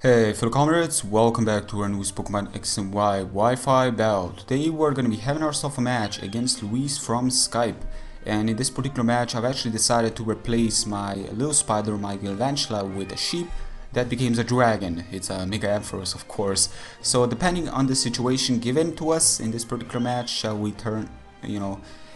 Hey fellow comrades, welcome back to our newest Pokemon X and Y Wi-Fi battle. Today we're going to be having ourselves a match against Luis from Skype. And in this particular match I've actually decided to replace my little spider, my Galvantula, with a sheep that becomes a dragon. It's a Mega Ampharos, of course. So depending on the situation given to us in this particular match, shall we turn,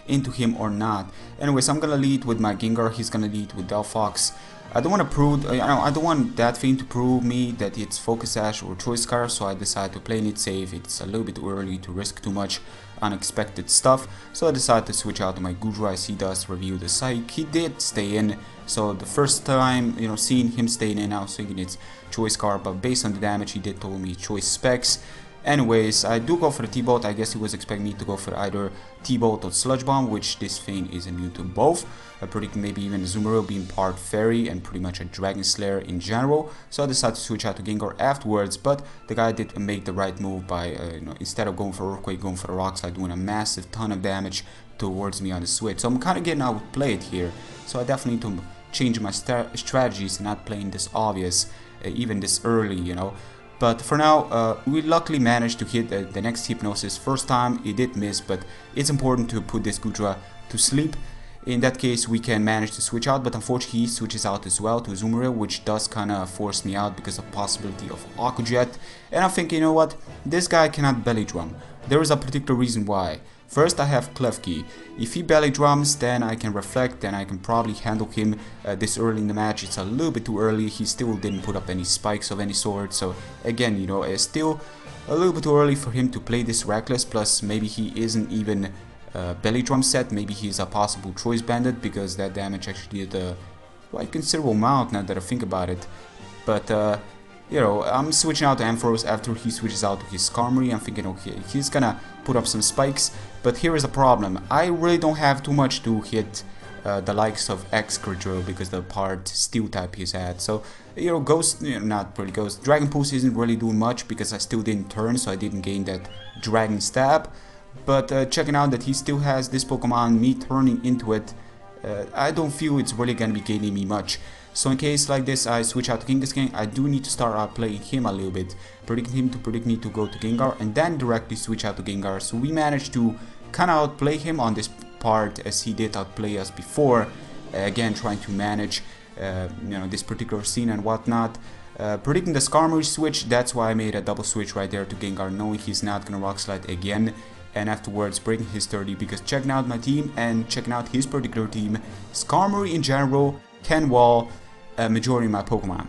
into him or not. Anyways, I'm gonna lead with my Gengar, he's gonna lead with Delphox. I don't want to prove, I don't want that thing to prove me that it's Focus Sash or Choice Scarf, so I decided to play it safe. It's a little bit early to risk too much unexpected stuff, so I decided to switch out to my Gudra as he does review the Psych. He did stay in, so the first time, seeing him staying in, I was thinking it's Choice Scarf, but based on the damage he did told me Choice Specs. Anyways, I do go for the T-Bolt. I guess he was expecting me to go for either T-Bolt or Sludge Bomb, which this thing is immune to both. I predict maybe even Azumarill being part Fairy and pretty much a Dragon Slayer in general. So I decided to switch out to Gengar afterwards, but the guy did make the right move by, instead of going for Earthquake, going for the Rock Slide, doing a massive ton of damage towards me on the switch. So I'm kind of getting outplayed here. So I definitely need to change my strategies and not playing this obvious, even this early, But for now, we luckily managed to hit the next Hypnosis. First time it did miss, but it's important to put this Gudra to sleep. In that case, we can manage to switch out, but unfortunately he switches out as well to Azumarill, which does kind of force me out because of possibility of Aqua Jet. And I'm thinking, you know what, this guy cannot belly drum. There is a particular reason why. First, I have Klefki. If he belly drums, then I can reflect, then I can probably handle him this early in the match. It's a little bit too early. He still didn't put up any spikes of any sort. So again, it's still a little bit too early for him to play this reckless. Plus, maybe he isn't even belly drum set. Maybe he's a possible Choice Bandit because that damage actually did a quite considerable amount now that I think about it. But I'm switching out to Ampharos after he switches out to his Skarmory. I'm thinking, okay, he's gonna put up some spikes, but here is a problem. I really don't have too much to hit the likes of Excadrill because the part Steel type he's had. So, Ghost, not really Ghost. Dragon Pulse isn't really doing much because I still didn't turn, so I didn't gain that Dragon Stab. But checking out that he still has this Pokemon, me turning into it, I don't feel it's really gonna be gaining me much. So in case like this, I switch out to Kangaskhan. I do need to start outplaying him a little bit, predicting him to predict me to go to Gengar, and then directly switch out to Gengar. So we managed to kind of outplay him on this part as he did outplay us before. Again, trying to manage, this particular scene and whatnot. Predicting the Skarmory switch, that's why I made a double switch right there to Gengar, knowing he's not gonna Rock Slide again. And afterwards breaking his 30, because checking out my team and checking out his particular team, Skarmory in general can wall a majority of my Pokemon.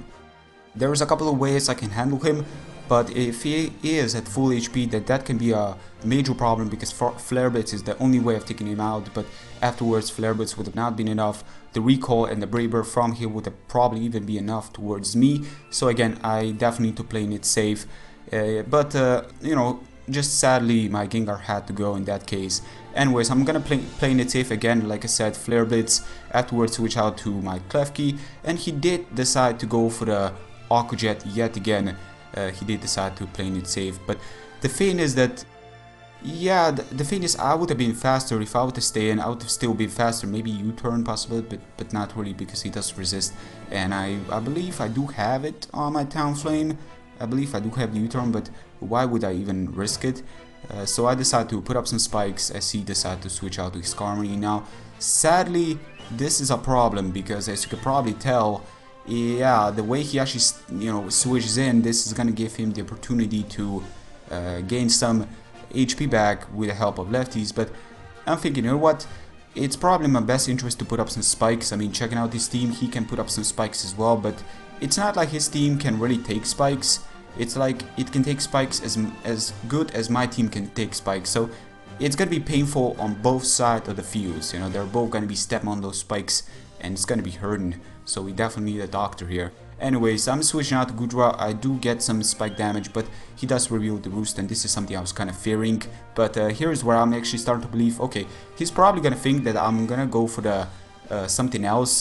There's a couple of ways I can handle him, but if he is at full HP, that can be a major problem because Flare Blitz is the only way of taking him out, but afterwards Flare Blitz would have not been enough. The Recall and the Brave Bird from here would have probably even be enough towards me. So again, I definitely need to play it safe, just sadly my Gengar had to go in that case. Anyways, I'm gonna play it safe again, like I said, Flare Blitz, afterwards switch out to my Klefki, and he did decide to go for the Aqua Jet yet again. He did decide to play it safe, but the thing is that, yeah, the thing is I would have been faster if I would have stayed in. I would have still been faster, maybe U-turn possible, but not really because he does resist, and I believe I do have it on my Talonflame. I believe I do have the U-turn, but why would I even risk it? So I decided to put up some spikes as he decided to switch out to his Skarmory. Now, sadly, this is a problem because as you could probably tell, yeah, the way he actually, switches in, this is gonna give him the opportunity to gain some HP back with the help of lefties. But I'm thinking, you know what? It's probably in my best interest to put up some spikes. I mean, checking out his team, he can put up some spikes as well, but it's not like his team can really take spikes. It's like it can take spikes as good as my team can take spikes. So it's gonna be painful on both sides of the fields. They're both gonna be stepping on those spikes and it's gonna be hurting. So we definitely need a doctor here. Anyways, I'm switching out to Gudra. I do get some spike damage, but he does reveal the roost, and this is something I was kind of fearing. But here's where I'm actually starting to believe, okay, he's probably gonna think that I'm gonna go for the something else,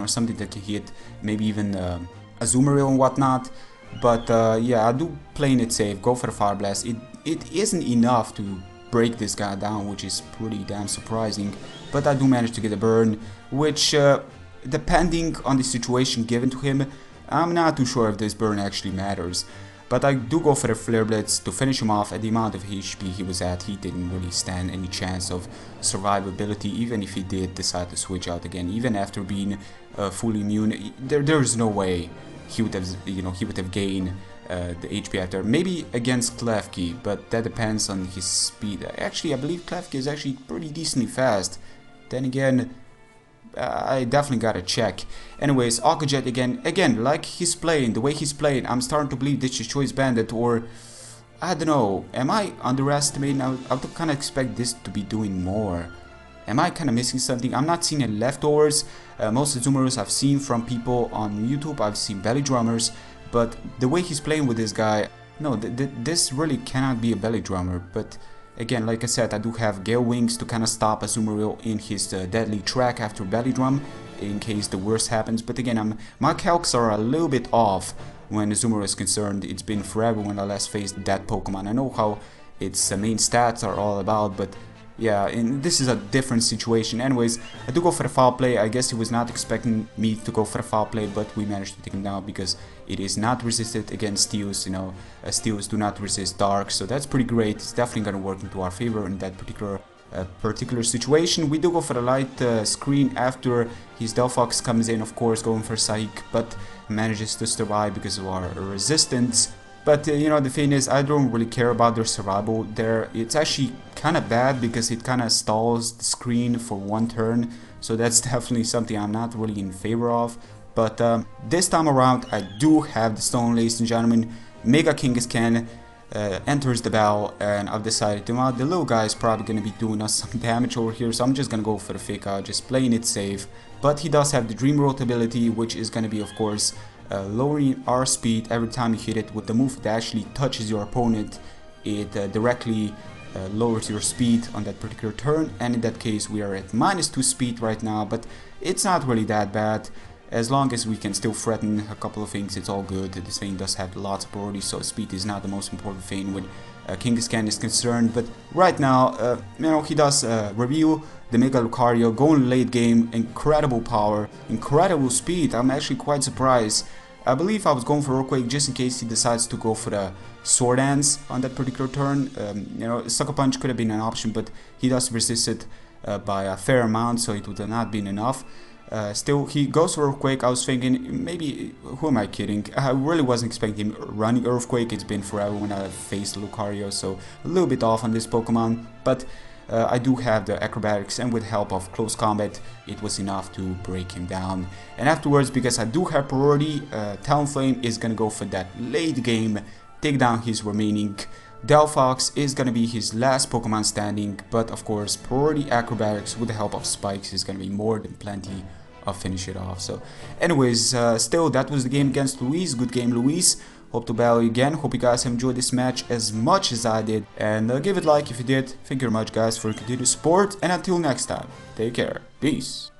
something that can hit maybe even Azumarill and whatnot. But yeah, I do playing it safe, go for the Fire Blast. It isn't enough to break this guy down, which is pretty damn surprising, but I do manage to get a burn, which depending on the situation given to him, I'm not too sure if this burn actually matters. But I do go for the Flare Blitz to finish him off. At the amount of HP he was at, he didn't really stand any chance of survivability, even if he did decide to switch out again. Even after being fully immune, there's no way he would have, he would have gained the HP after. Maybe against Klefki, but that depends on his speed. Actually, I believe Klefki is actually pretty decently fast. Then again, I definitely gotta check. Anyways, Aquajet again, like he's playing, the way he's playing, I'm starting to believe this is Choice Bandit, or I don't know, am I underestimating? I would kind of expect this to be doing more. Am I kind of missing something? I'm not seeing any leftovers. Most of the Zoomeros I've seen from people on YouTube, I've seen belly drummers, but the way he's playing with this guy, no, this really cannot be a belly drummer. But again, like I said, I do have Gale Wings to kind of stop Azumarill in his deadly track after belly drum, in case the worst happens. But again, my calcs are a little bit off when Azumarill is concerned. It's been forever when I last faced that Pokemon. I know how its main stats are all about, but yeah, and this is a different situation. Anyways, I do go for the foul play. I guess he was not expecting me to go for the foul play, but we managed to take him down because it is not resisted against steals. Steals do not resist dark, so that's pretty great. It's definitely going to work into our favor in that particular situation. We do go for the light screen after his Delphox comes in, of course, going for Psych, but manages to survive because of our resistance. But the thing is, I don't really care about their survival there. It's actually kind of bad because it kind of stalls the screen for one turn, so that's definitely something I'm not really in favor of. But this time around, I do have the stone, ladies and gentlemen. Mega Kangaskhan enters the battle, and I've decided the little guy is probably going to be doing us some damage over here, so I'm just going to go for the fake out, just playing it safe. But he does have the Dream Road ability, which is going to be, of course, lowering our speed every time you hit it with the move that actually touches your opponent. It directly lowers your speed on that particular turn, and in that case we are at -2 speed right now, but it's not really that bad. As long as we can still threaten a couple of things, it's all good. This thing does have lots of priority, so speed is not the most important thing when Kangaskhan is concerned. But right now, he does reveal the Mega Lucario, going late game, incredible power, incredible speed. I'm actually quite surprised. I believe I was going for Earthquake just in case he decides to go for the Sword Dance on that particular turn. Sucker Punch could have been an option, but he does resist it by a fair amount, so it would have not been enough. Still, he goes for Earthquake. I was thinking, maybe, who am I kidding? I really wasn't expecting him running Earthquake. It's been forever when I faced Lucario, so a little bit off on this Pokemon. But I do have the acrobatics, and with help of close combat, it was enough to break him down. And afterwards, because I do have priority, Talonflame is gonna go for that late game, take down his remaining Delphox. Is gonna be his last Pokemon standing, but of course, priority acrobatics with the help of spikes is gonna be more than plenty. I'll finish it off. So anyways, still, that was the game against Luis. Good game, Luis. Hope to battle you again. Hope you guys have enjoyed this match as much as I did, and give it a like if you did. Thank you very much, guys, for your continued support, and until next time, take care. Peace.